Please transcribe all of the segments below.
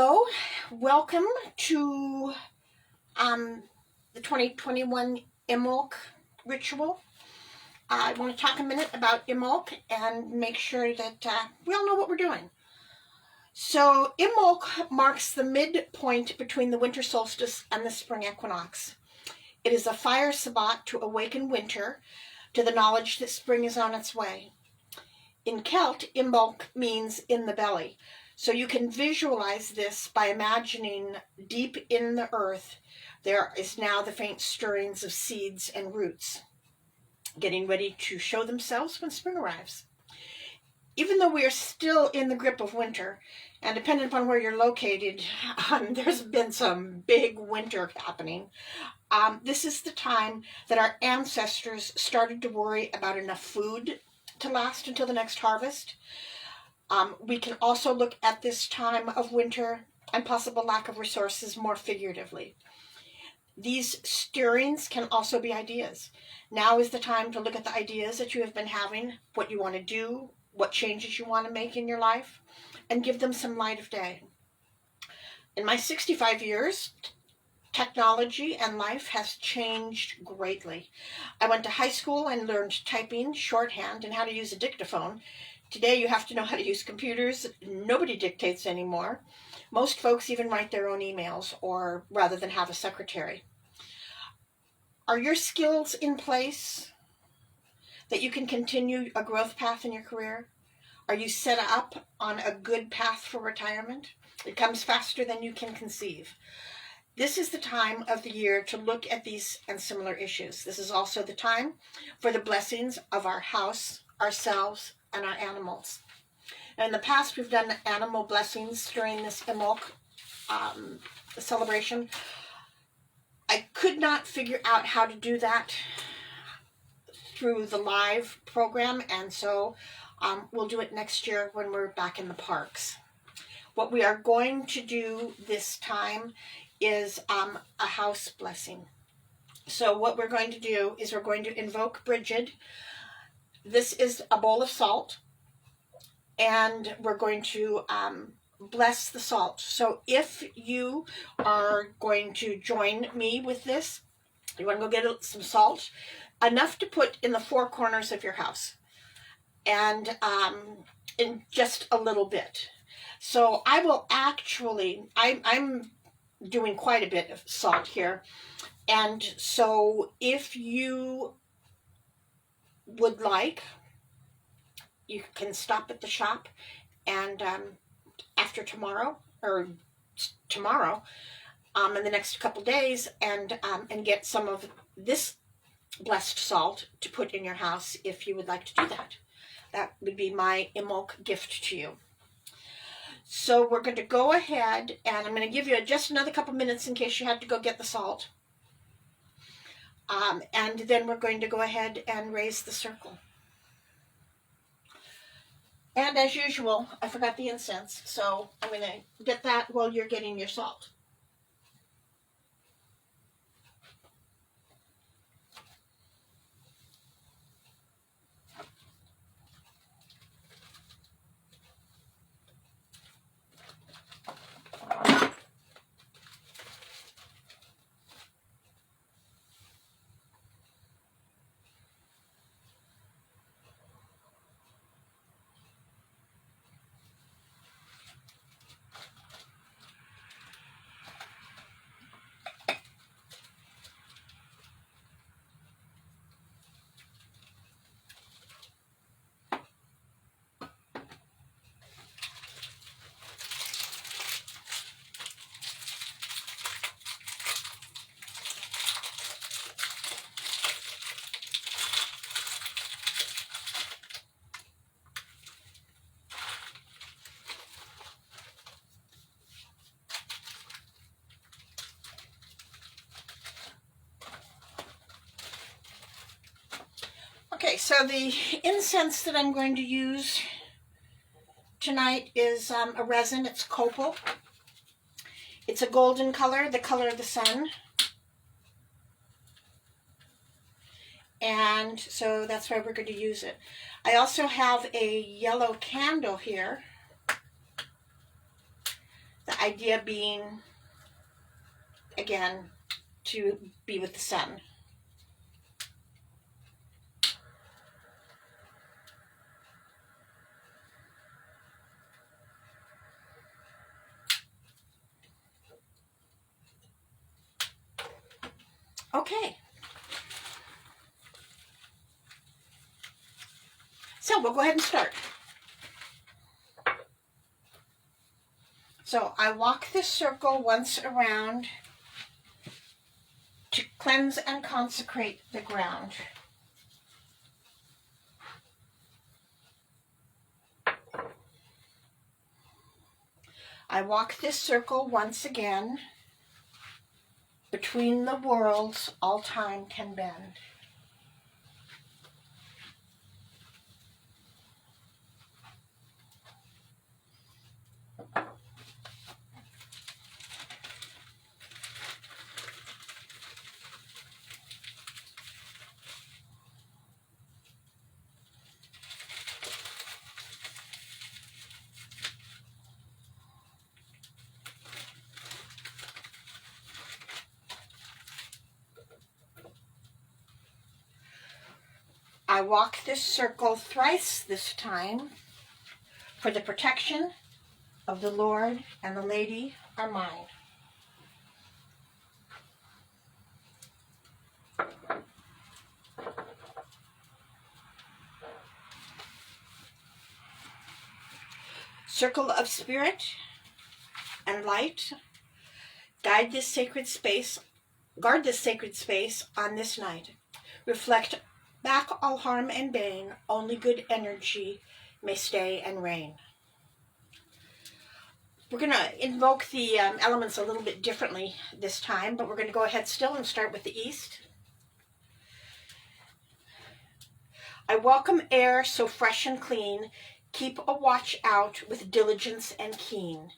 Hello, welcome to the 2021 Imbolc ritual. I want to talk a minute about Imbolc and make sure that we all know what we're doing. So Imbolc marks the midpoint between the winter solstice and the spring equinox. It is a fire sabbat to awaken winter to the knowledge that spring is on its way. In Celt, Imbolc means in the belly. So you can visualize this by imagining deep in the earth, there is now the faint stirrings of seeds and roots, getting ready to show themselves when spring arrives. Even though we are still in the grip of winter, and depending upon where you're located, there's been some big winter happening. This is the time that our ancestors started to worry about enough food to last until the next harvest. We can also look at this time of winter and possible lack of resources more figuratively. These stirrings can also be ideas. Now is the time to look at the ideas that you have been having, what you want to do, what changes you want to make in your life, and give them some light of day. In my 65 years, technology and life has changed greatly. I went to high school and learned typing, shorthand, and how to use a dictaphone. Today you have to know how to use computers. Nobody dictates anymore. Most folks even write their own emails or rather than have a secretary. Are your skills in place that you can continue a growth path in your career? Are you set up on a good path for retirement? It comes faster than you can conceive. This is the time of the year to look at these and similar issues. This is also the time for the blessings of our house, ourselves, and our animals. And in the past, we've done animal blessings during this Imbolc celebration. I could not figure out how to do that through the live program, and so we'll do it next year when we're back in the parks. What we are going to do this time is a house blessing. So what we're going to do is we're going to invoke Bridget. This is a bowl of salt, and we're going to bless the salt. So if you are going to join me with this, you want to go get some salt, enough to put in the four corners of your house, and in just a little bit. So I will actually, I'm doing quite a bit of salt here, and so if you would like, you can stop at the shop and after tomorrow or tomorrow in the next couple days and get some of this blessed salt to put in your house if you would like to do that. That would be my Imbolc gift to you. So we're going to go ahead and I'm going to give you just another couple minutes in case you had to go get the salt. And then we're going to go ahead and raise the circle. And as usual, I forgot the incense, so I'm going to get that while you're getting your salt. Okay, so the incense that I'm going to use tonight is a resin. It's copal. It's a golden color, the color of the sun. And so that's why we're going to use it. I also have a yellow candle here The idea being, again, to be with the sun. Okay. So we'll go ahead and start. So I walk this circle once around to cleanse and consecrate the ground. I walk this circle once again. Between the worlds, all time can bend. I walk this circle thrice this time for the protection of the Lord and the Lady are mine. Circle of spirit and light, guard this sacred space on this night. Reflect back all harm and bane, only good energy may stay and reign. We're going to invoke the elements a little bit differently this time, but we're going to go ahead still and start with the east. I welcome air so fresh and clean, keep a watch out with diligence and keen.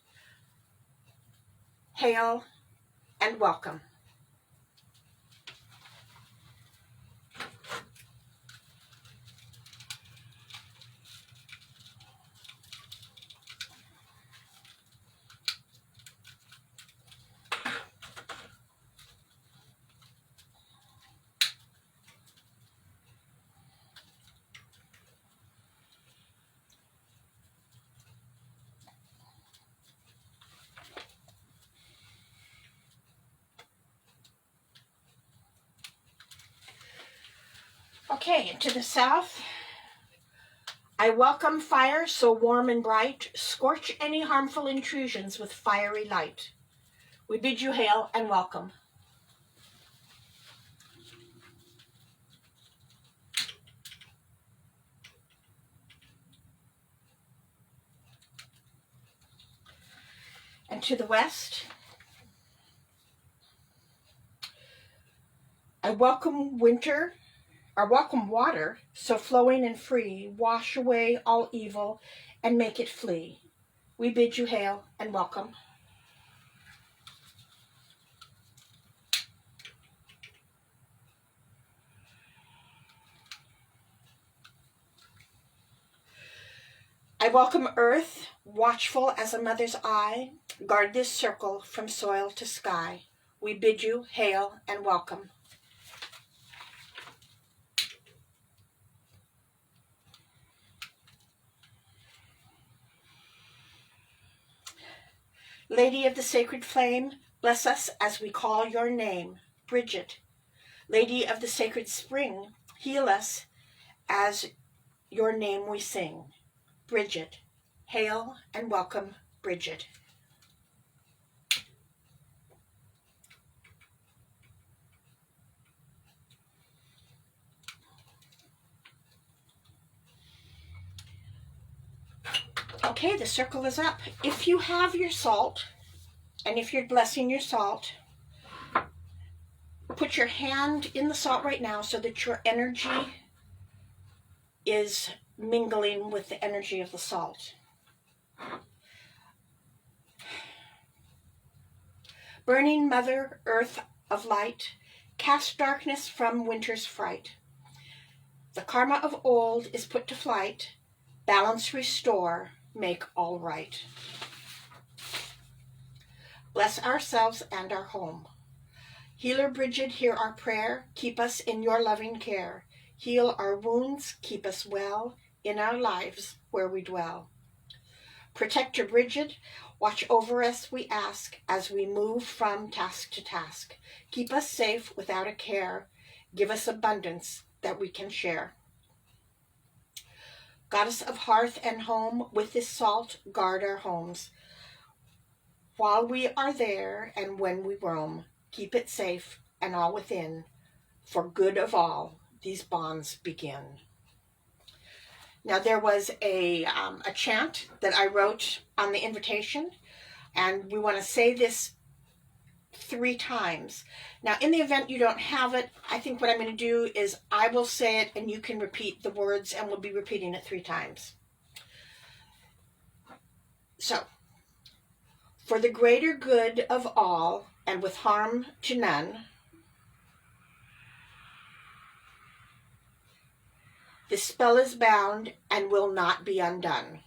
Hail and welcome. Okay, and to the south, I welcome fire so warm and bright, scorch any harmful intrusions with fiery light. We bid you hail and welcome. And to the west, I welcome water, so flowing and free, wash away all evil and make it flee. We bid you hail and welcome. I welcome earth, watchful as a mother's eye, guard this circle from soil to sky. We bid you hail and welcome. Lady of the sacred flame, bless us as we call your name, Bridget. Lady of the sacred spring, heal us as your name we sing, Bridget. Hail and welcome, Bridget. Okay, the circle is up. If you have your salt, and if you're blessing your salt, put your hand in the salt right now so that your energy is mingling with the energy of the salt. Burning Mother Earth of light, cast darkness from winter's fright. The karma of old is put to flight, balance restore, make all right. Bless ourselves and our home. Healer Bridget, hear our prayer. Keep us in your loving care. Heal our wounds, keep us well in our lives where we dwell. Protector Bridget, watch over us, we ask, as we move from task to task. Keep us safe without a care. Give us abundance that we can share. Goddess of hearth and home, with this salt guard our homes. While we are there and when we roam, keep it safe and all within. For good of all, these bonds begin. Now there was a chant that I wrote on the invitation, and we want to say this 3 times. Now in the event you don't have it, I think what I'm going to do is I will say it and you can repeat the words, and we'll be repeating it 3 times. So, for the greater good of all and with harm to none, this spell is bound and will not be undone.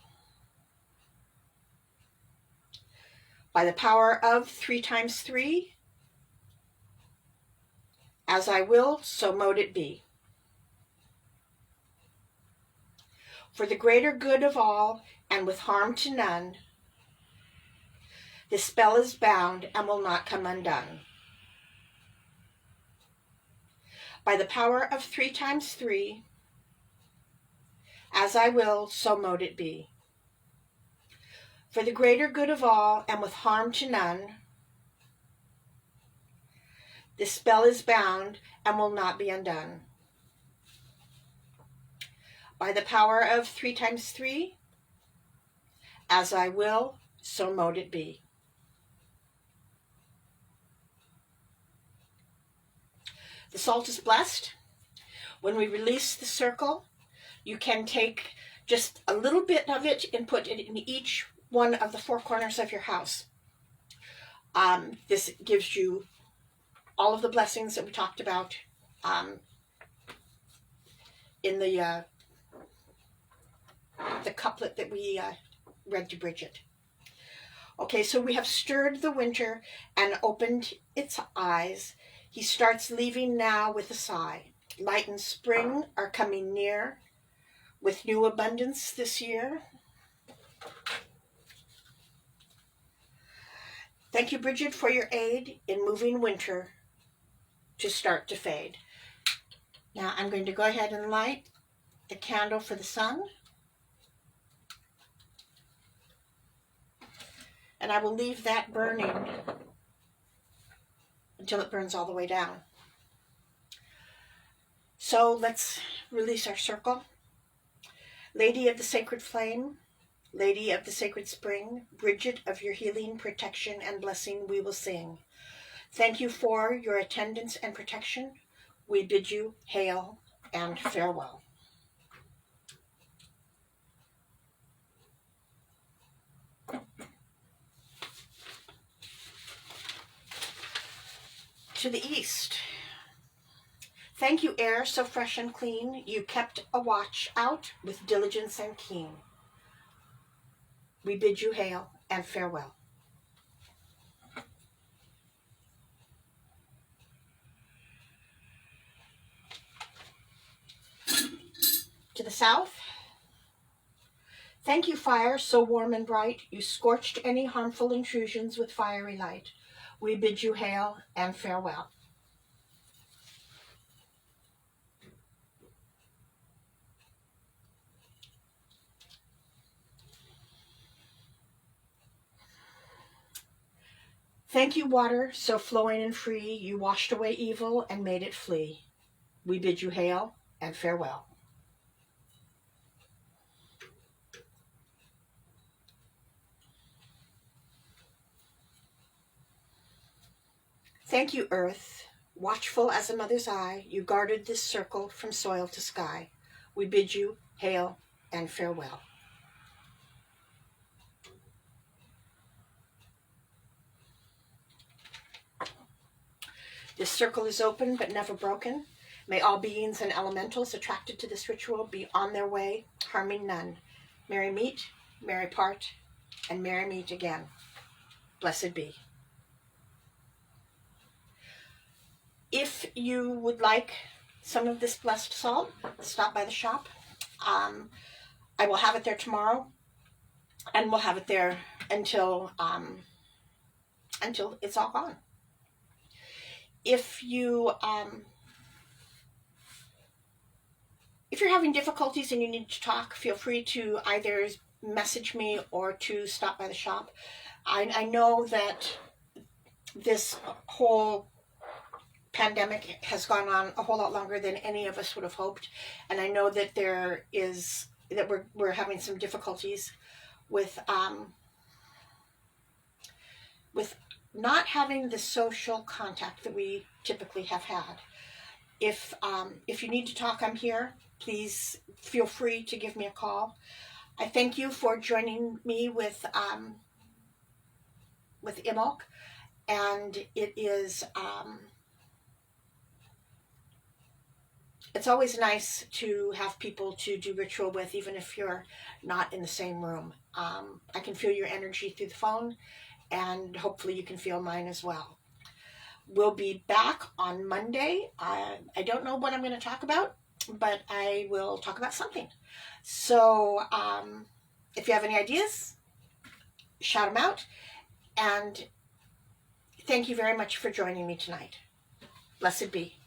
By the power of 3 times 3, as I will, so mote it be. For the greater good of all and with harm to none, this spell is bound and will not come undone. By the power of 3 times 3, as I will, so mote it be. For the greater good of all and with harm to none, this spell is bound and will not be undone. By the power of 3 times 3, as I will, so mote it be. The salt is blessed. When we release the circle, you can take just a little bit of it and put it in each one of the 4 corners of your house. This gives you all of the blessings that we talked about in the couplet that we read to Bridget. Okay, so we have stirred the winter and opened its eyes. He starts leaving now with a sigh. Light and spring are coming near with new abundance this year. Thank you, Bridget, for your aid in moving winter to start to fade. Now I'm going to go ahead and light the candle for the sun. And I will leave that burning until it burns all the way down. So let's release our circle. Lady of the sacred flame, Lady of the sacred spring, Bridget of your healing, protection, and blessing we will sing. Thank you for your attendance and protection. We bid you hail and farewell. To the east. Thank you, air so fresh and clean. You kept a watch out with diligence and keen. We bid you hail and farewell. To the south. Thank you, fire so warm and bright. You scorched any harmful intrusions with fiery light. We bid you hail and farewell. Thank you, water so flowing and free. You washed away evil and made it flee. We bid you hail and farewell. Thank you, earth, watchful as a mother's eye. You guarded this circle from soil to sky. We bid you hail and farewell. This circle is open but never broken. May all beings and elementals attracted to this ritual be on their way, harming none. Merry meet, merry part, and merry meet again. Blessed be. you would like some of this blessed salt, stop by the shop. I will have it there tomorrow, and we'll have it there until it's all gone. If you're having difficulties and you need to talk, feel free to either message me or to stop by the shop. I know that this whole pandemic has gone on a whole lot longer than any of us would have hoped, and I know that we're having some difficulties with not having the social contact that we typically have had. If you need to talk, I'm here. Please feel free to give me a call. I thank you for joining me with Imbolc, and it is it's always nice to have people to do ritual with, even if you're not in the same room. I can feel your energy through the phone, and hopefully you can feel mine as well. We'll be back on Monday. I don't know what I'm going to talk about, but I will talk about something. So if you have any ideas, shout them out. And thank you very much for joining me tonight. Blessed be.